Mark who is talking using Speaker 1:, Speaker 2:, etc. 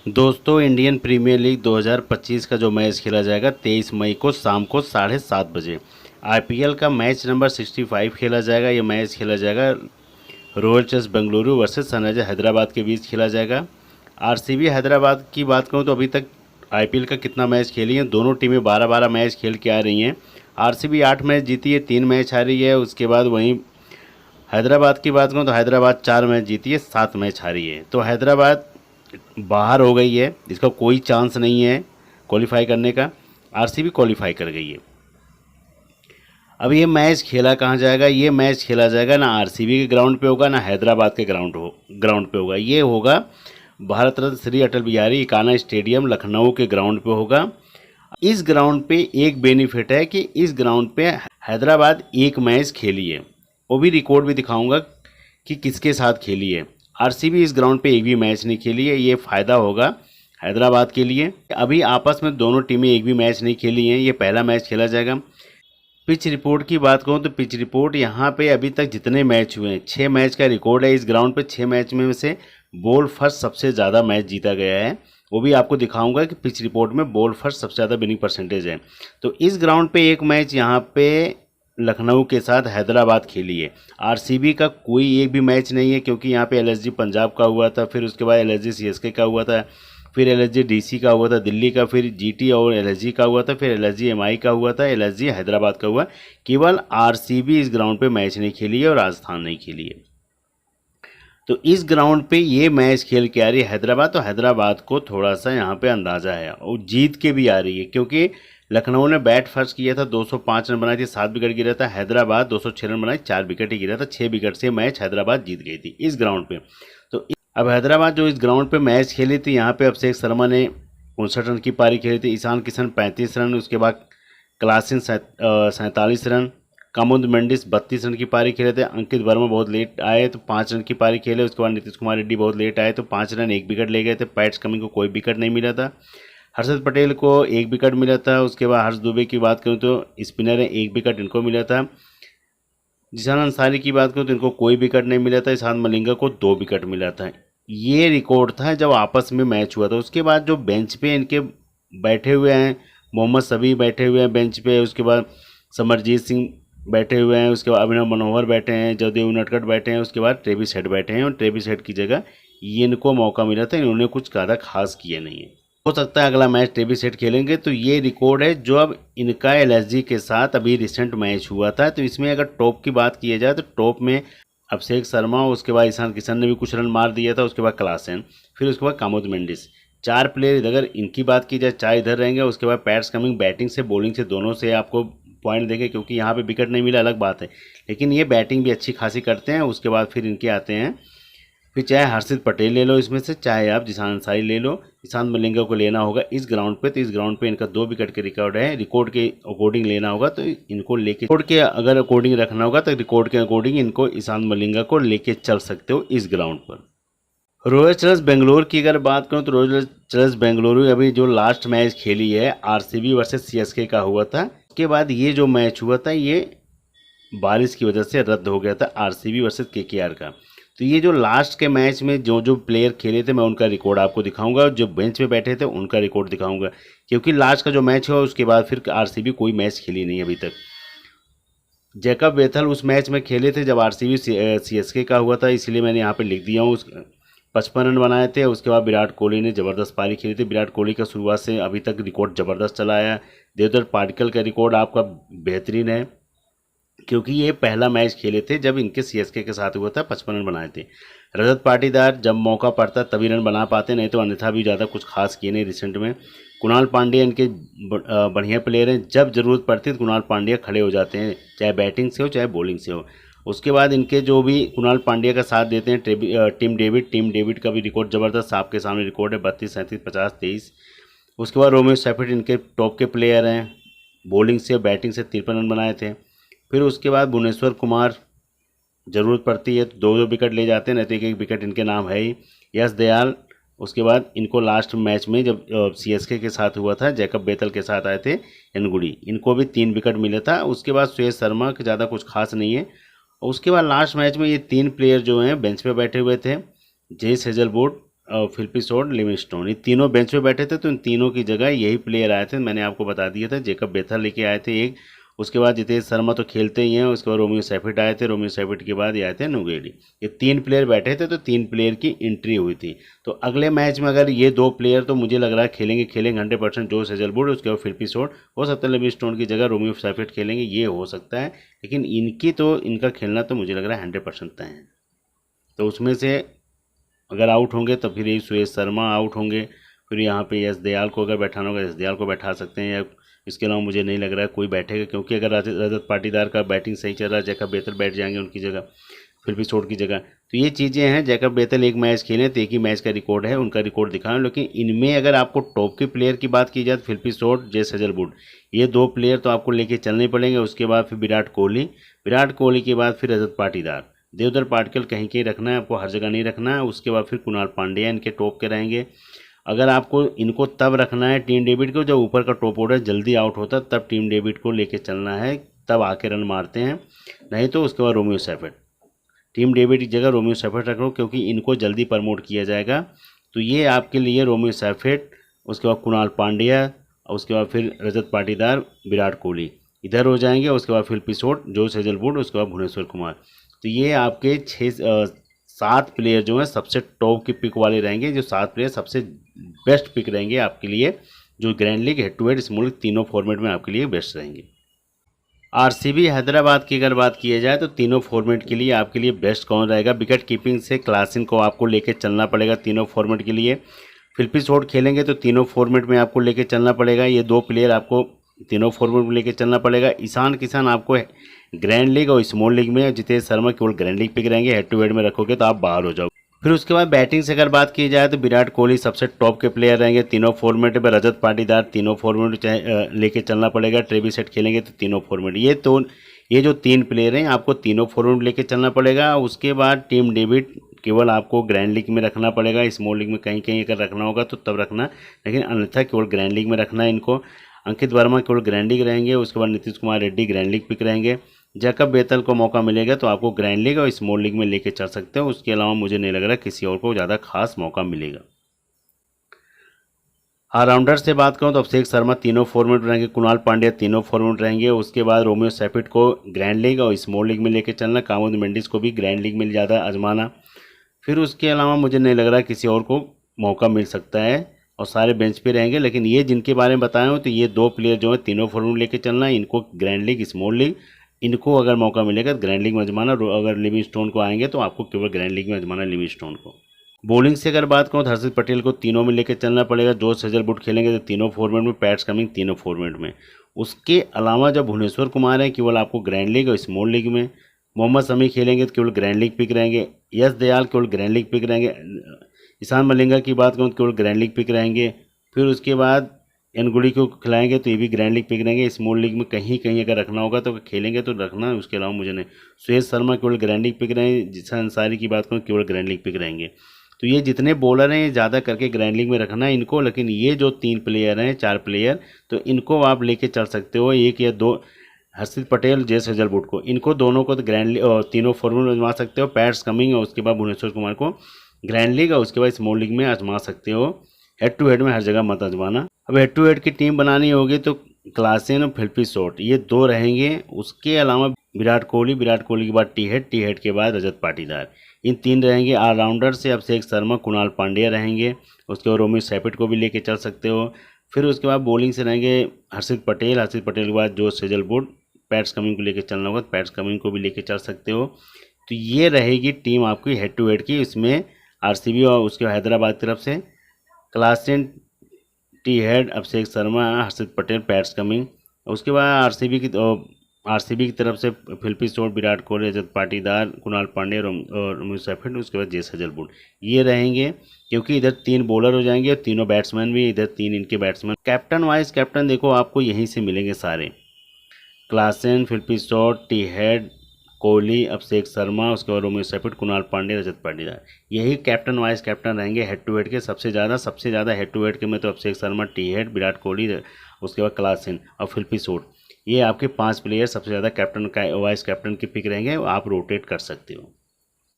Speaker 1: दोस्तों, Indian premiere league 2025 का जो मैच खेला जाएगा 23 मई को शाम को 7:30 बजे। आईपीएल का मैच नंबर 65 खेला जाएगा। ये मैच खेला जाएगा royal Challengers Bengaluru versus Sunrisers Hyderabad के बीच खेला जाएगा। आरसीबी हैदराबाद की बात करूं तो अभी तक आईपीएल का कितना मैच खेली हैं, दोनों टीमें 12-12 मैच खेल के आ रही हैं। आरसीबी 8 मैच जीती है, 3 मैच हारी है। उसके बाद वहीं हैदराबाद की बात करूं तो हैदराबाद 4 मैच जीती है, 7 मैच हारी है। तो हैदराबाद बाहर हो गई है, इसका कोई चांस नहीं है क्वालिफाई करने का। आरसीबी क्वालिफाई कर गई है। अब ये मैच खेला कहाँ जाएगा? ये मैच खेला जाएगा ना आरसीबी के ग्राउंड पे होगा, ना हैदराबाद के ग्राउंड पे होगा। ये होगा भारत रत्न श्री अटल बिहारी इकाना स्टेडियम लखनऊ के ग्राउंड पे होगा। इस ग्राउंड पे एक बेनिफिट है कि इस ग्राउंड पे हैदराबाद एक मैच खेली है, वो भी रिकॉर्ड भी दिखाऊंगा कि किसके साथ खेली है। आरसीबी इस ग्राउंड पे एक भी मैच नहीं खेली है, ये फ़ायदा होगा हैदराबाद के लिए। अभी आपस में दोनों टीमें एक भी मैच नहीं खेली हैं, ये पहला मैच खेला जाएगा। पिच रिपोर्ट की बात करूं तो पिच रिपोर्ट यहाँ पे अभी तक जितने मैच हुए हैं 6 मैच का रिकॉर्ड है इस ग्राउंड पे। 6 मैच में से बॉल फर्स्ट सबसे ज़्यादा मैच जीता गया है, वो भी आपको दिखाऊंगा कि पिच रिपोर्ट में बॉल फर्स्ट सबसे ज़्यादा विनिंग परसेंटेज है। तो इस ग्राउंड पे एक मैच यहाँ पे लखनऊ के साथ हैदराबाद खेली है। आरसीबी का कोई एक भी मैच नहीं है, क्योंकि यहाँ पे एलएसजी पंजाब का हुआ था, फिर उसके बाद एलएसजी सीएसके का हुआ था, फिर एलएसजी डीसी का हुआ था दिल्ली का, फिर जीटी और एलएसजी का हुआ था, फिर एलएसजी एमआई का हुआ था, एलएसजी हैदराबाद का हुआ। केवल आरसीबी इस ग्राउंड पे मैच नहीं खेली है और राजस्थान नहीं खेली है। तो इस ग्राउंड पे ये मैच खेल के आ रही है हैदराबाद। तो हैदराबाद को थोड़ा सा यहाँ पे अंदाज़ा है और जीत के भी आ रही है, क्योंकि लखनऊ ने बैट फर्स्ट किया था, 205 रन बनाए थे, 7 विकेट गिरा था। हैदराबाद 206 रन बनाए, 4 विकेट ही गिरा था। 6 विकेट से मैच हैदराबाद जीत गई थी इस ग्राउंड पे। तो अब हैदराबाद जो इस ग्राउंड पे मैच खेली थी, यहाँ पे अभिषेक शर्मा ने 59 रन की पारी खेली थी, ईशान किशन 35 रन, उसके बाद क्लासिन 47 रन, कामुद मेंडिस 32 रन की पारी खेले थे। अंकित वर्मा बहुत लेट आए तो 5 रन की पारी खेले। उसके बाद नीतीश कुमार रेड्डी बहुत लेट आए तो 5 रन 1 विकेट ले गए थे। पैट्स कमिंस को कोई विकेट नहीं मिला था। हर्षद पटेल को 1 विकेट मिला था। उसके बाद हर्ष दुबे की बात करूँ तो स्पिनर है, 1 विकेट इनको मिला था। जिशान अंसारी की बात करूँ तो इनको कोई विकेट नहीं मिला था। ईशान मलिंगा को 2 विकेट मिला था। ये रिकॉर्ड था जब आपस में मैच हुआ था। उसके बाद जो बेंच पे इनके बैठे हुए हैं, मोहम्मद शमी बैठे हुए हैं बेंच पे, उसके बाद समरजीत सिंह बैठे हुए हैं, उसके बाद अभिनव मनोहर बैठे हैं, जयदेव उनडकट बैठे हैं, उसके बाद ट्रेविस हेड बैठे हैं। और ट्रेविस हेड की जगह ये इनको मौका मिला था, इन्होंने कुछ ज़्यादा खास किए नहीं है। हो सकता है अगला मैच ट्रेविस हेड खेलेंगे। तो ये रिकॉर्ड है जो अब इनका एलएसजी के साथ अभी रिसेंट मैच हुआ था। तो इसमें अगर टॉप की बात की जाए तो टॉप में अभिषेक शर्मा, उसके बाद ईशान किशन ने भी कुछ रन मार दिया था, उसके बाद क्लासेन, फिर उसके बाद कामुद मेंडिस। 4 प्लेयर अगर इनकी बात की जाए, 4 इधर रहेंगे। उसके बाद पैट्स कमिंग बैटिंग से बॉलिंग से दोनों से आपको पॉइंट देंगे, क्योंकि यहाँ पे विकेट नहीं मिला अलग बात है, लेकिन ये बैटिंग भी अच्छी खासी करते हैं। उसके बाद फिर इनके आते हैं, फिर चाहे हर्षित पटेल ले लो इसमें से, चाहे आप जिशान अंसारी ले लो, ईशान मलिंगा को लेना होगा इस ग्राउंड पे। तो इस ग्राउंड पे इनका 2 विकेट के रिकॉर्ड है। रिकॉर्ड के अकॉर्डिंग लेना होगा तो इनको लेके, रिकॉर्ड के अगर अकॉर्डिंग रखना होगा तो रिकॉर्ड के अकॉर्डिंग इनको ईशान मलिंगा को लेके चल सकते हो इस ग्राउंड पर। रॉयल चैलेंजर्स बेंगलोर की अगर बात करूं तो रॉयल चैलेंजर्स बेंगलुरु अभी जो लास्ट मैच खेली है आरसीबी वर्सेस सीएसके का हुआ था। उसके बाद ये जो मैच हुआ था ये बारिश की वजह से रद्द हो गया था, आरसीबी वर्सेस केकेआर का। तो ये जो लास्ट के मैच में जो जो प्लेयर खेले थे मैं उनका रिकॉर्ड आपको दिखाऊंगा, जो बेंच पे बैठे थे उनका रिकॉर्ड दिखाऊंगा, क्योंकि लास्ट का जो मैच हुआ उसके बाद फिर आरसीबी कोई मैच खेली नहीं अभी तक। जैकब बेथल उस मैच में खेले थे जब आरसीबी सीएसके का हुआ था, इसलिए मैंने यहाँ पे लिख दिया हूँ। 55 रन बनाए थे। उसके बाद विराट कोहली ने ज़बरदस्त पारी खेली थी। विराट कोहली का शुरुआत से अभी तक रिकॉर्ड ज़बरदस्त चला है। देवदत्त पाटिकल का रिकॉर्ड आपका बेहतरीन है, क्योंकि ये पहला मैच खेले थे जब इनके सीएसके के साथ हुआ था, 55 रन बनाए थे। रजत पाटीदार जब मौका पड़ता तभी रन बना पाते, नहीं तो अन्यथा भी ज़्यादा कुछ खास किए नहीं रिसेंट में। कुणाल पांड्या इनके बढ़िया प्लेयर हैं, जब ज़रूरत पड़ती है तो कुणाल पांड्या खड़े हो जाते हैं, चाहे बैटिंग से हो चाहे बॉलिंग से हो। उसके बाद इनके जो भी कुणाल पांड्या का साथ देते हैं टीम डेविड का भी रिकॉर्ड ज़बरदस्त आपके सामने रिकॉर्ड है, 32, 37, 50, 23। उसके बाद रोमियो सेफर्ड इनके टॉप के प्लेयर हैं, बॉलिंग से बैटिंग से 53 रन बनाए थे। फिर उसके बाद भुवनेश्वर कुमार ज़रूरत पड़ती है तो 2-2 विकेट ले जाते हैं, नहीं तो 1-1 विकेट इनके नाम है ही। यश दयाल, उसके बाद इनको लास्ट मैच में जब सीएसके के साथ हुआ था, जैकब बेथल के साथ आए थे एनगुडी, इनको भी 3 विकेट मिला था। उसके बाद सुयश शर्मा के ज़्यादा कुछ खास नहीं है। और उसके बाद लास्ट मैच में ये 3 प्लेयर जो हैं बेंच पे बैठे हुए थे, जेस हेजलवुड, फिलिपिसोड, लिविंगस्टोन, ये तीनों बेंच पे बैठे थे। तो इन तीनों की जगह यही प्लेयर आए थे, मैंने आपको बता दिया था। जेकब बेथल लेके आए थे एक, उसके बाद जितेश शर्मा तो खेलते ही हैं, उसके बाद रोमियो सेफिट आए थे, रोमियो सेफिट के बाद ये आए थे नुगेडी। ये 3 प्लेयर बैठे थे, तो 3 प्लेयर की एंट्री हुई थी। तो अगले मैच में अगर ये 2 प्लेयर तो मुझे लग रहा है खेलेंगे 100% जोश हेजलवुड, उसके बाद फिलिपिसोड, हो सकता है लिविंगस्टोन की जगह रोमियो सेफिट खेलेंगे, ये हो सकता है। लेकिन इनका खेलना तो मुझे लग रहा है 100% तय है। तो उसमें से अगर आउट होंगे तो फिर ये सुरेश शर्मा आउट होंगे, फिर यहाँ पे यश दयाल को अगर बैठाना होगा, यश दयाल को बैठा सकते हैं, या इसके अलावा मुझे नहीं लग रहा है कोई बैठेगा। क्योंकि अगर रजत पाटीदार का बैटिंग सही चल रहा है, जैकब बेथल बैठ जाएंगे उनकी जगह, फिलिपिसोड की जगह। तो ये चीज़ें हैं। जैकब बेथल एक मैच खेले तो एक ही मैच का रिकॉर्ड है, उनका रिकॉर्ड दिखाएं। लेकिन इनमें अगर आपको टॉप के प्लेयर की बात की जाए तो फिलिपिसोड, जेस हेजलवुड, ये 2 प्लेयर तो आपको लेके चलने पड़ेंगे। उसके बाद फिर विराट कोहली के बाद फिर रजत पाटीदार, देवदत्त पाटिल कहीं कहीं रखना है आपको, हर जगह नहीं रखना है। उसके बाद फिर कुणाल पांड्या इनके टॉप के रहेंगे। अगर आपको इनको तब रखना है टीम डेविड को जब ऊपर का टॉप ऑर्डर जल्दी आउट होता, तब टीम डेविड को लेके चलना है, तब आके रन मारते हैं। नहीं तो उसके बाद रोमियो सेफिट, टीम डेविड की जगह रोमियो सेफिट रखो, क्योंकि इनको जल्दी प्रमोट किया जाएगा। तो ये आपके लिए रोमियो सेफिट, उसके बाद कुणाल पांड्या, और उसके बाद फिर रजत पाटीदार, विराट कोहली इधर हो जाएंगे। उसके बाद फिलिपिसोड, जोश हेजलवुड, उसके बाद भुवनेश्वर कुमार। तो ये आपके 7 प्लेयर जो हैं सबसे टॉप की पिक वाले रहेंगे, जो 7 प्लेयर सबसे बेस्ट पिक रहेंगे आपके लिए, जो grand league, head to head, small league, तीनों फॉर्मेट में आपके लिए बेस्ट रहेंगे। आरसीबी हैदराबाद की अगर बात की जाए तो तीनों फॉर्मेट के लिए आपके लिए बेस्ट कौन रहेगा? विकेट कीपिंग से क्लासन को आपको लेके चलना पड़ेगा तीनों फॉर्मेट के लिए। फिलिपिसोड खेलेंगे तो तीनों फॉर्मेट में आपको लेके चलना पड़ेगा। ये 2 प्लेयर आपको तीनों फॉर्मेट में लेके चलना पड़ेगा। ईशान किशन आपको ग्रैंड लीग और स्मॉल लीग में, जितेश शर्मा केवल ग्रैंड लीग पिक रहेंगे। हेड टू हेड में रखोगे तो आप बाहर हो जाओगे। फिर उसके बाद बैटिंग से अगर बात की जाए तो विराट कोहली सबसे टॉप के प्लेयर रहेंगे तीनों फॉर्मेट में। रजत पाटीदार तीनों फॉर्मेट लेके चलना पड़ेगा। ट्रेविस हेड खेलेंगे तो तीनों फॉर्मेट। ये जो 3 प्लेयर हैं आपको तीनों फॉर्मेट लेके चलना पड़ेगा। उसके बाद टीम डेविड केवल आपको ग्रैंड लीग में रखना पड़ेगा। स्मॉल लीग में कहीं कहीं अगर रखना होगा तो तब रखना, लेकिन अन्यथा केवल ग्रैंड लीग में रखना है इनको। अंकित वर्मा केवल ग्रैंड लीग रहेंगे। उसके बाद Nitish Kumar Reddy grand league pick रहेंगे। जैकब बेथल को मौका मिलेगा तो आपको ग्रैंड लीग और स्मॉल लीग में लेके चल सकते हो। उसके अलावा मुझे नहीं लग रहा किसी और को ज़्यादा खास मौका मिलेगा। ऑलराउंडर से बात करूं तो अभिषेक शर्मा तीनों फॉर्मेट रहेंगे। कुणाल पांड्या तीनों फॉर्मेट रहेंगे। उसके बाद रोमियो सेफिट को ग्रैंड लीग और स्मॉल लीग में लेके चलना। कामुद मेंडिस को भी ग्रैंड लीग में ज़्यादा आजमाना। फिर उसके अलावा मुझे नहीं लग रहा किसी और को मौका मिल सकता है, और सारे बेंच पे रहेंगे। लेकिन ये जिनके बारे में बताया हूँ तो ये 2 प्लेयर जो है तीनों फॉर्मेट लेके चलना है। इनको ग्रैंड लीग, स्मॉल लीग, इनको अगर मौका मिलेगा तो ग्रैंड लीग में आजमाना। अगर लिविंगस्टोन को आएंगे तो आपको केवल ग्रैंड लीग में आजमाना लिविंगस्टोन को। बॉलिंग से अगर बात करूँ तो हर्षित पटेल को तीनों में लेकर चलना पड़ेगा। जोश हेजलवुड खेलेंगे तो तीनों फॉर्मेट में। पैट्स कमिंग तीनों फॉर्मेट में। उसके अलावा जब भुवनेश्वर कुमार है केवल आपको ग्रैंड लीग और स्मॉल लीग में। मोहम्मद शमी खेलेंगे तो केवल ग्रैंड लीग पिक रहेंगे। यश दयाल केवल ग्रैंड लीग पिक रहेंगे। ईशान मलिंगा की बात करूँ तो केवल ग्रैंड लीग पिक रहेंगे। फिर उसके बाद एनगुड़ी को खिलाएंगे तो ये भी ग्रैंड लीग पिक रहेंगे। स्मॉल लीग में कहीं कहीं अगर रखना होगा तो खेलेंगे तो रखना, उसके अलावा मुझे नहीं। सुरेश शर्मा केवल ग्रैंड लीग पिक रहेंगे। जिसान अंसारी की बात करूँ केवल ग्रैंड लीग पिक रहेंगे। तो ये जितने बॉलर हैं ज़्यादा करके ग्रैंड लीग में रखना है इनको। लेकिन ये जो 3 प्लेयर हैं, 4 प्लेयर, तो इनको आप लेके चल सकते हो। 1 या 2 हर्षित पटेल, जेस हेजलवुड को, इनको दोनों को तो ग्रैंड लीग और तीनों फॉर्मेट में आजमा सकते हो। पैट्स कमिंग और उसके बाद भुवनेश्वर कुमार को ग्रैंड लीग और उसके बाद स्मॉल लीग में आजमा सकते हो। हेड टू हेड में हर जगह मत आजमाना। अब हेड टू हेड की टीम बनानी होगी तो क्लासन और फिलिपिसोड ये 2 रहेंगे। उसके अलावा विराट कोहली के बाद टी हेड के बाद रजत पाटीदार, इन 3 रहेंगे। ऑलराउंडर से अभिषेक शर्मा, कुणाल पांड्या रहेंगे। उसके बाद रोमियो सेफिट को भी लेके चल सकते हो। फिर उसके बाद बॉलिंग से रहेंगे हर्षित पटेल के बाद जोश हेजलवुड। पैट्स कमिंग को लेके चलना होगा तो पैट्स कमिंग को भी लेके चल सकते हो। तो ये रहेगी टीम आपकी हेड टू हेड की। इसमें आरसीबी और उसके हैदराबाद की तरफ से Klaasen, T head, Abhishek Sharma, हर्षित पटेल, पैट्स कमिंग। उसके बाद आरसीबी की तरफ से फिलिपिसोड, विराट कोहली, रजत पाटीदार, कुणाल पांड्या और रोमियो सेफिट। उसके बाद जेस हेजलवुड ये रहेंगे, क्योंकि इधर 3 बॉलर हो जाएंगे और तीनों बैट्समैन भी, इधर 3 इनके बैट्समैन। कैप्टन वाइस कैप्टन देखो आपको यहीं से मिलेंगे सारे। Klaasen, फिलिपिसोड, T head, Kohli, Abhishek Sharma, उसके बाद रोमियो सेफिट, कुणाल पांड्या, रजत पाटीदार, यही कैप्टन वाइस कैप्टन रहेंगे हेड टू हेड के। सबसे ज़्यादा हेड टू हेड के में तो अभिषेक शर्मा, टी हेड, विराट कोहली, उसके बाद क्लासन और फिलिपिसोड, ये आपके 5 प्लेयर सबसे ज़्यादा कैप्टन का वाइस कैप्टन के पिक रहेंगे। आप रोटेट कर सकते हो।